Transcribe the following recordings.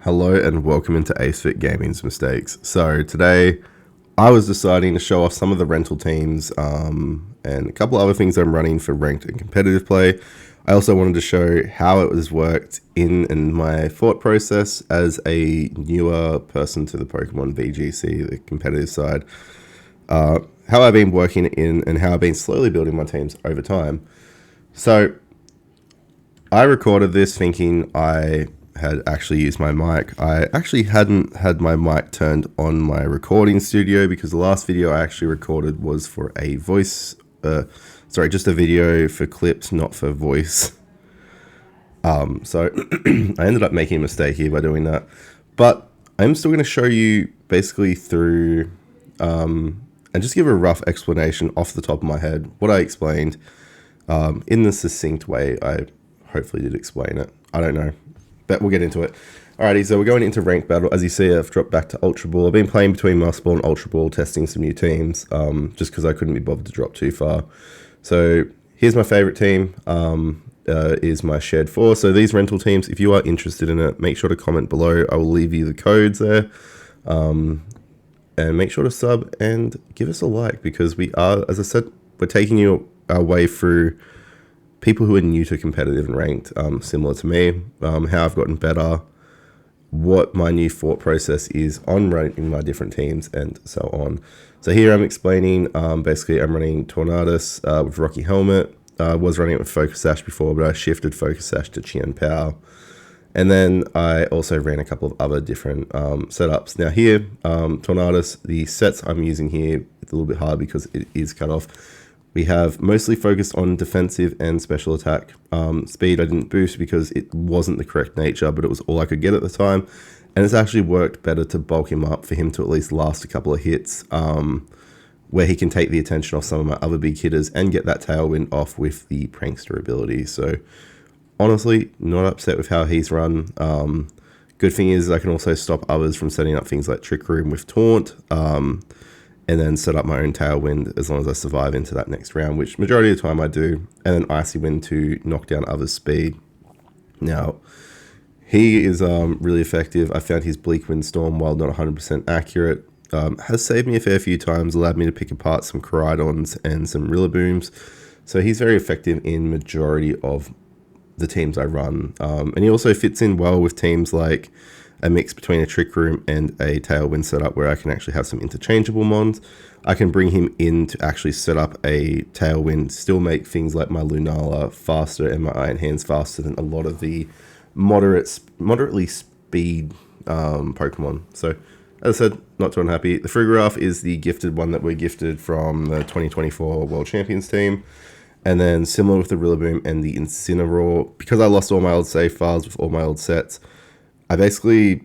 Hello and welcome into AceFit Gaming's Mistakes. So today I was deciding to show off some of the rental teams and a couple other things I'm running for ranked and competitive play. I also wanted to show how it was worked in my thought process as a newer person to the Pokemon VGC, the competitive side. How I've been working in and how I've been slowly building my teams over time. So I recorded this thinking I had actually used my mic. I actually hadn't had my mic turned on my recording studio because the last video I actually recorded was for a voice, just a video for clips, not for voice. So I ended up making a mistake here by doing that. But I'm still going to show you basically through and just give a rough explanation off the top of my head, what I explained in the succinct way I hopefully did explain it. I don't know, but we'll get into it. Alrighty, so we're going into ranked battle. As you see, I've dropped back to Ultra Ball. I've been playing between Master Ball and Ultra Ball, testing some new teams, just because I couldn't be bothered to drop too far. So here's my favorite team, is my Shared 4. So these rental teams, if you are interested in it, make sure to comment below. I will leave you the codes there. And make sure to sub and give us a like, because we are, as I said, we're taking you our way through people who are new to competitive and ranked, similar to me, how I've gotten better, what my new thought process is on running my different teams, and so on. So here I'm explaining, basically I'm running Tornadus with Rocky Helmet. I was running it with Focus Sash before, but I shifted Focus Sash to Chien Pao. And then I also ran a couple of other different setups. Now here, Tornadus, the sets I'm using here, it's a little bit hard because it is cut off. We have mostly focused on defensive and special attack. Speed I didn't boost because it wasn't the correct nature, but it was all I could get at the time. And it's actually worked better to bulk him up for him to at least last a couple of hits, where he can take the attention off some of my other big hitters and get that tailwind off with the prankster ability. So honestly, not upset with how he's run. Good thing is I can also stop others from setting up things like Trick Room with Taunt, and then set up my own Tailwind as long as I survive into that next round, which majority of the time I do, and then Icy Wind to knock down others' speed. Now, he is really effective. I found his Bleak Wind Storm, while not 100% accurate, has saved me a fair few times, allowed me to pick apart some Koraidons and some Rillabooms. So he's very effective in majority of the teams I run. And he also fits in well with teams like a mix between a Trick Room and a Tailwind setup, where I can actually have some interchangeable mons. I can bring him in to actually set up a Tailwind, still make things like my Lunala faster and my Iron Hands faster than a lot of the moderately speed Pokemon. So as I said, not too unhappy. The Frigoraph is the gifted one that we're gifted from the 2024 World Champions team. And then similar with the Rillaboom and the Incineroar, because I lost all my old save files with all my old sets, I basically,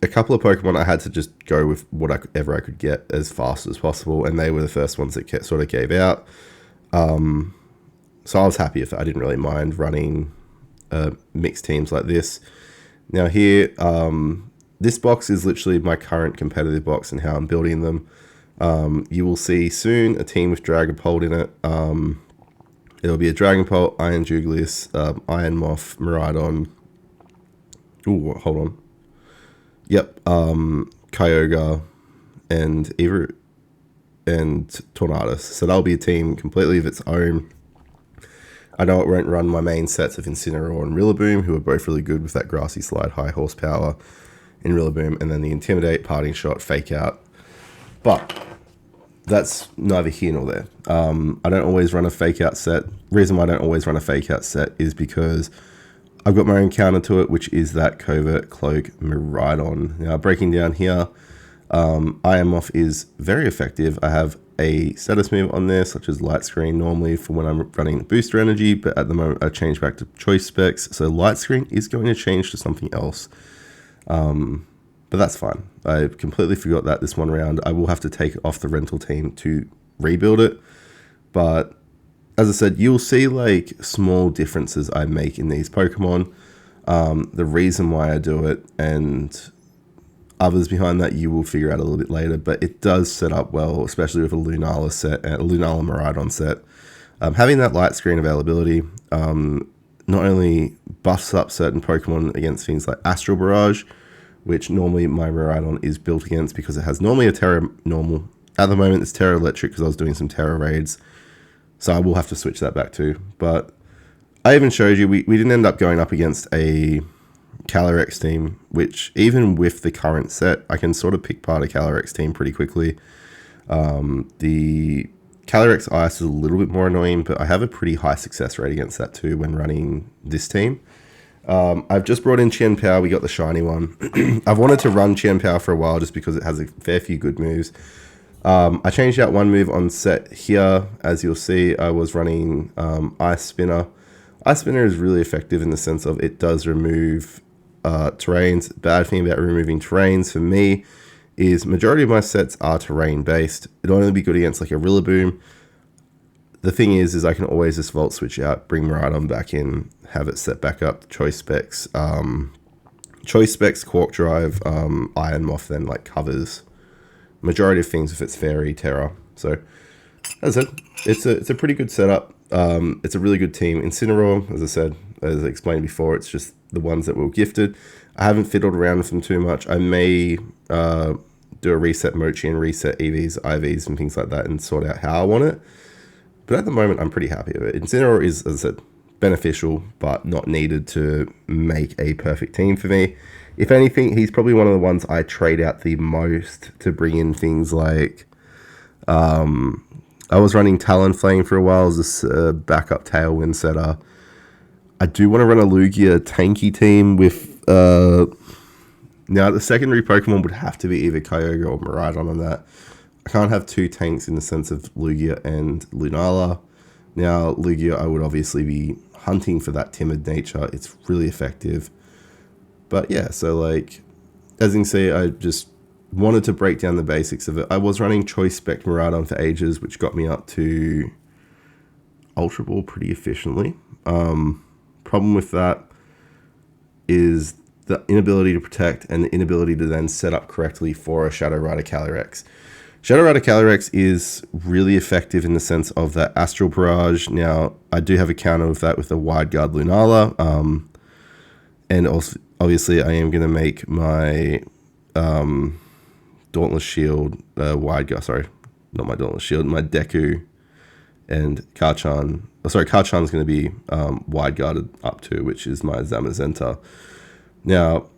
a couple of Pokemon I had to just go with whatever I could get as fast as possible, and they were the first ones that sort of gave out. So I was happy if I didn't really mind running mixed teams like this. Now here, this box is literally my current competitive box and how I'm building them. You will see soon a team with Dragapult in it. It'll be a Dragapult, Iron Juglius, Iron Moth, Miraidon. Ooh, hold on. Yep, Kyogre and Tornadus. So that'll be a team completely of its own. I know it won't run my main sets of Incineroar and Rillaboom, who are both really good with that Grassy Slide, high horsepower in Rillaboom, and then the Intimidate, Parting Shot, Fake Out. But that's neither here nor there. I don't always run a Fake Out set. Reason why I don't always run a Fake Out set is because I've got my own counter to it, which is that Covert Cloak Miraidon. Now, breaking down here, Iron Moth is very effective. I have a status move on there, such as Light Screen, normally for when I'm running Booster Energy, but at the moment I changed back to Choice Specs. So Light Screen is going to change to something else. But that's fine. I completely forgot that this one round. I will have to take it off the rental team to rebuild it. But as I said, you'll see like small differences I make in these Pokemon. The reason why I do it, and others behind that you will figure out a little bit later, but it does set up well, especially with a Lunala set, a Lunala Miraidon set. Having that light screen availability not only buffs up certain Pokemon against things like Astral Barrage, which normally my Miraidon is built against because it has normally a Terra normal. At the moment, it's Terra Electric because I was doing some Terra raids. So I will have to switch that back too. But I even showed you, we didn't end up going up against a Calyrex team, which even with the current set, I can sort of pick apart a Calyrex team pretty quickly. The Calyrex Ice is a little bit more annoying, but I have a pretty high success rate against that too when running this team. I've just brought in Qian Pao. We got the shiny one. I've wanted to run Qian Pao for a while just because it has a fair few good moves. I changed out one move on set here. As you'll see, I was running Ice Spinner. Ice Spinner is really effective in the sense of it does remove terrains. Bad thing about removing terrains for me is majority of my sets are terrain based. It'll only be good against like a Rillaboom. The thing is I can always just Volt Switch out, bring Miraidon back in, have it set back up, Choice Specs, Quark Drive, Iron Moth then like covers majority of things if it's Fairy, Terra. So as I said, it's a pretty good setup. It's a really good team. Incineroar, as I said, as I explained before, it's just the ones that were gifted. I haven't fiddled around with them too much. I may do a reset Mochi and reset EVs, IVs, and things like that and sort out how I want it. But at the moment, I'm pretty happy with it. Incineroar is, as I said, beneficial, but not needed to make a perfect team for me. If anything, he's probably one of the ones I trade out the most to bring in things like... I was running Talonflame for a while as this backup Tailwind setter. I do want to run a Lugia tanky team with... now, the secondary Pokemon would have to be either Kyogre or Miraidon on that. I can't have two tanks in the sense of Lugia and Lunala. Now, Lugia, I would obviously be hunting for that timid nature. It's really effective. But yeah, so like, as you can see, I just wanted to break down the basics of it. I was running Choice Spec Miraidon for ages, which got me up to Ultra Ball pretty efficiently. Problem with that is the inability to protect and the inability to then set up correctly for a Shadow Rider Calyrex. Shadow Rider Calyrex is really effective in the sense of that Astral Barrage. Now, I do have a counter with that with the Wide Guard Lunala. And also, obviously, I am going to make my Dauntless Shield Wide Guard. Sorry, not my Dauntless Shield. My Deku and Karchan. Oh, sorry, Karchan's going to be Wide Guarded up to, which is my Zamazenta. Now,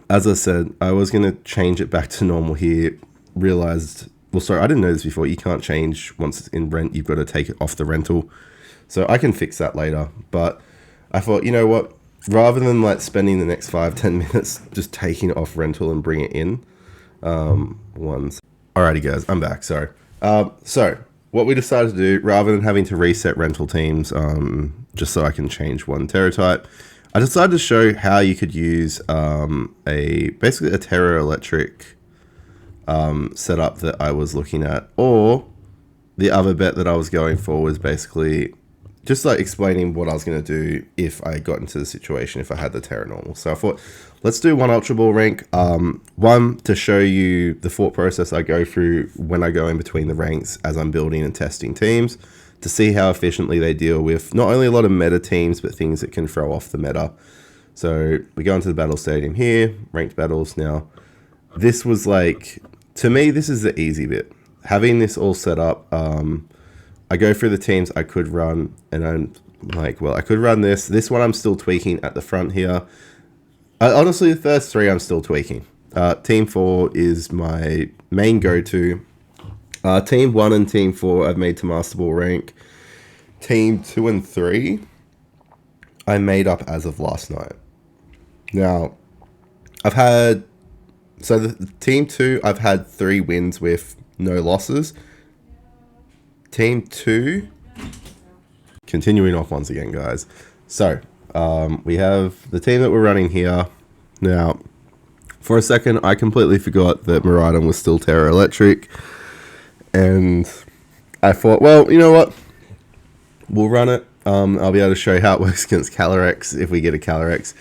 as I said, I was going to change it back to normal here. Realized, well, sorry, I didn't know this before. You can't change once it's in rent. You've got to take it off the rental. So I can fix that later. But I thought, you know what? Rather than like spending the next 5-10 minutes just taking it off rental and bring it in. Alrighty, guys, I'm back. Sorry. So what we decided to do, rather than having to reset rental teams, just so I can change one Terra type, I decided to show how you could use basically a Terra Electric setup that I was looking at, or the other bet that I was going for was basically just like explaining what I was going to do if I got into the situation, if I had the Terra Normal. So I thought, let's do one Ultra Ball rank. One, to show you the thought process I go through when I go in between the ranks as I'm building and testing teams, to see how efficiently they deal with not only a lot of meta teams, but things that can throw off the meta. So we go into the battle stadium here, ranked battles. Now, this was like, to me, this is the easy bit. Having this all set up, I go through the teams I could run, and I'm like, well, I could run this. This one I'm still tweaking at the front here. Honestly, the first three I'm still tweaking. Team 4 is my main go-to. Team 1 and Team 4 I've made to Master Ball rank. Team 2 and 3 I made up as of last night. Now, so the Team 2, I've had 3 wins with no losses. Team 2, continuing off once again, guys. So, we have the team that we're running here. Now, for a second, I completely forgot that Miraidon was still Terra Electric. And I thought, well, you know what? We'll run it. I'll be able to show you how it works against Calyrex if we get a Calyrex.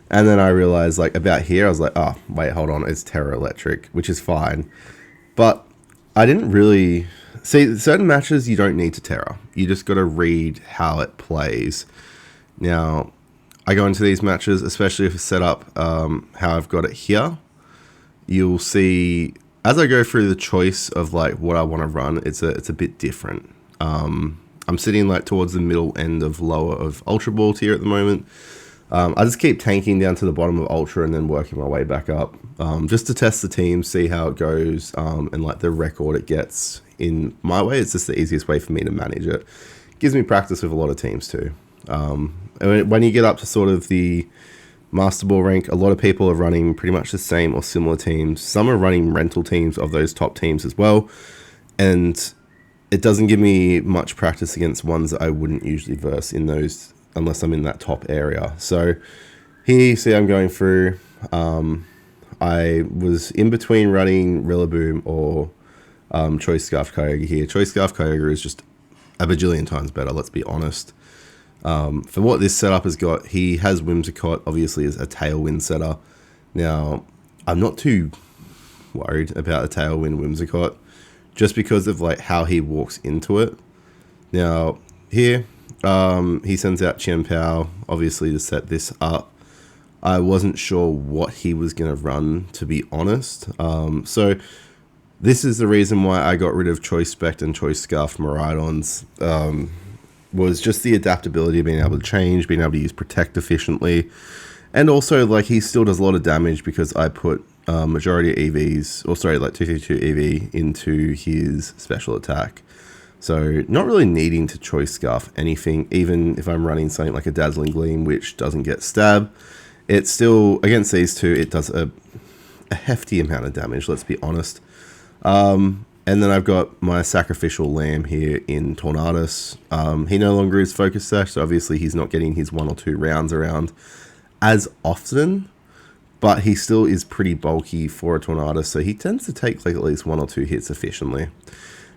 And then I realized, like, about here, I was like, oh, wait, hold on, it's Terra Electric, which is fine. But I didn't really... See, certain matches, you don't need to Terra. You just got to read how it plays. Now, I go into these matches, especially if it's set up how I've got it here, you'll see as I go through the choice of like what I want to run, it's a bit different. I'm sitting like towards the middle end of lower of Ultra Ball tier at the moment. I just keep tanking down to the bottom of Ultra and then working my way back up, just to test the team, see how it goes, and like the record it gets in my way. It's just the easiest way for me to manage it. Gives me practice with a lot of teams too. And when you get up to sort of the Master Ball rank, a lot of people are running pretty much the same or similar teams. Some are running rental teams of those top teams as well. And it doesn't give me much practice against ones that I wouldn't usually verse in those unless I'm in that top area. So here you see I'm going through. I was in between running Rillaboom or Choice Scarf Kyogre here. Choice Scarf Kyogre is just a bajillion times better, let's be honest. For what this setup has got, he has Whimsicott, obviously, as a Tailwind setter. Now, I'm not too worried about a Tailwind Whimsicott, just because of like how he walks into it. Now, here, he sends out Chien-Pao, obviously, to set this up. I wasn't sure what he was going to run, to be honest. So, this is the reason why I got rid of Choice Spect and Choice Scarf Miraidons. Was just the adaptability of being able to change, being able to use Protect efficiently. And also, like, he still does a lot of damage because I put majority of EVs, or sorry, like 232 EV into his special attack. So, not really needing to Choice Scarf anything, even if I'm running something like a Dazzling Gleam, which doesn't get Stab. It's still, against these two, it does a hefty amount of damage, let's be honest. And then I've got my Sacrificial Lamb here in Tornadus. He no longer is Focus Sash, so obviously he's not getting his 1 or 2 rounds around as often, but he still is pretty bulky for a Tornadus, so he tends to take like at least 1 or 2 hits efficiently.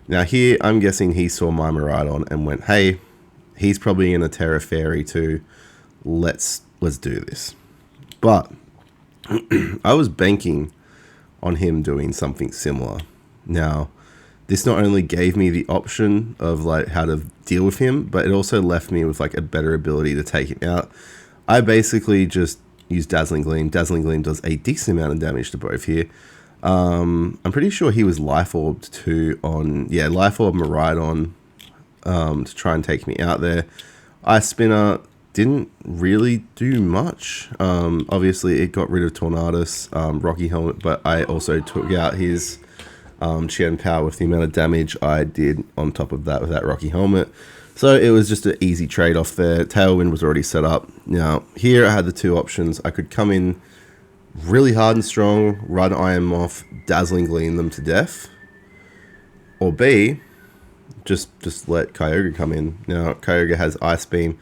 Now here, I'm guessing he saw my Miraidon and went, hey, he's probably in a Terra Fairy too. Let's do this. But I was banking on him doing something similar. Now, this not only gave me the option of like how to deal with him, but it also left me with like a better ability to take him out. I basically just used Dazzling Gleam. Dazzling Gleam does a decent amount of damage to both here. I'm pretty sure he was Life Orbed too on, yeah, Life Orb Miraidon to try and take me out there. Ice Spinner didn't really do much. Obviously, it got rid of Tornadus, Rocky Helmet, but I also took out his Chien-Pao with the amount of damage I did on top of that with that Rocky Helmet. So it was just an easy trade-off there. Tailwind was already set up. Now, here I had the two options. I could come in really hard and strong, run Iron Moth, Dazzling Gleam them to death. Or B, just let Kyogre come in. Now, Kyogre has Ice Beam.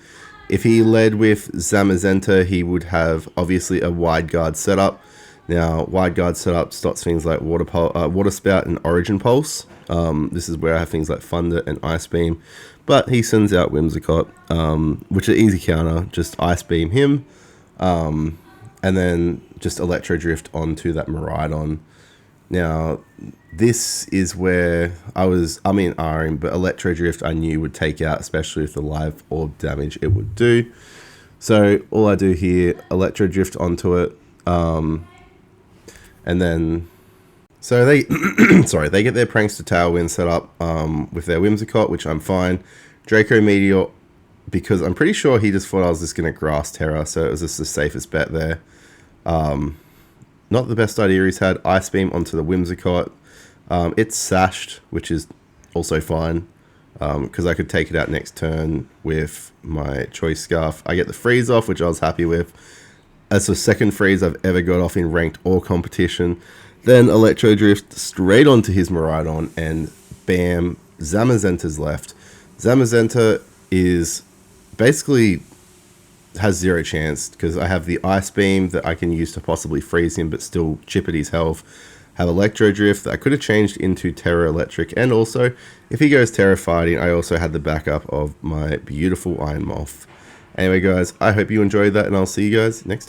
If he led with Zamazenta, he would have, obviously, a Wide Guard setup. Now, Wide Guard setup stops things like Water Spout and Origin Pulse. This is where I have things like Thunder and Ice Beam. But he sends out Whimsicott, which is easy counter. Just Ice Beam him, and then just Electro Drift onto that Miraidon. Now, this is where I'm in R'ing, but Electro Drift I knew would take out, especially with the live orb damage it would do. So all I do here, Electro Drift onto it, and then, so they, sorry, they get their Prankster Tailwind set up with their Whimsicott, which I'm fine. Draco Meteor, because I'm pretty sure he just thought I was just going to Grass Terra, so it was just the safest bet there. Not the best idea he's had. Ice Beam onto the Whimsicott. It's sashed, which is also fine, because I could take it out next turn with my Choice Scarf. I get the freeze off, which I was happy with. That's the second freeze I've ever got off in ranked or competition. Then Electro Drift straight onto his Miraidon, and bam, Zamazenta's left. Zamazenta is basically has zero chance because I have the Ice Beam that I can use to possibly freeze him but still chip at his health. Have Electro Drift that I could have changed into Terra Electric, and also if he goes Terra Fighting, I also had the backup of my beautiful Iron Moth. Anyway guys, I hope you enjoyed that, and I'll see you guys next time.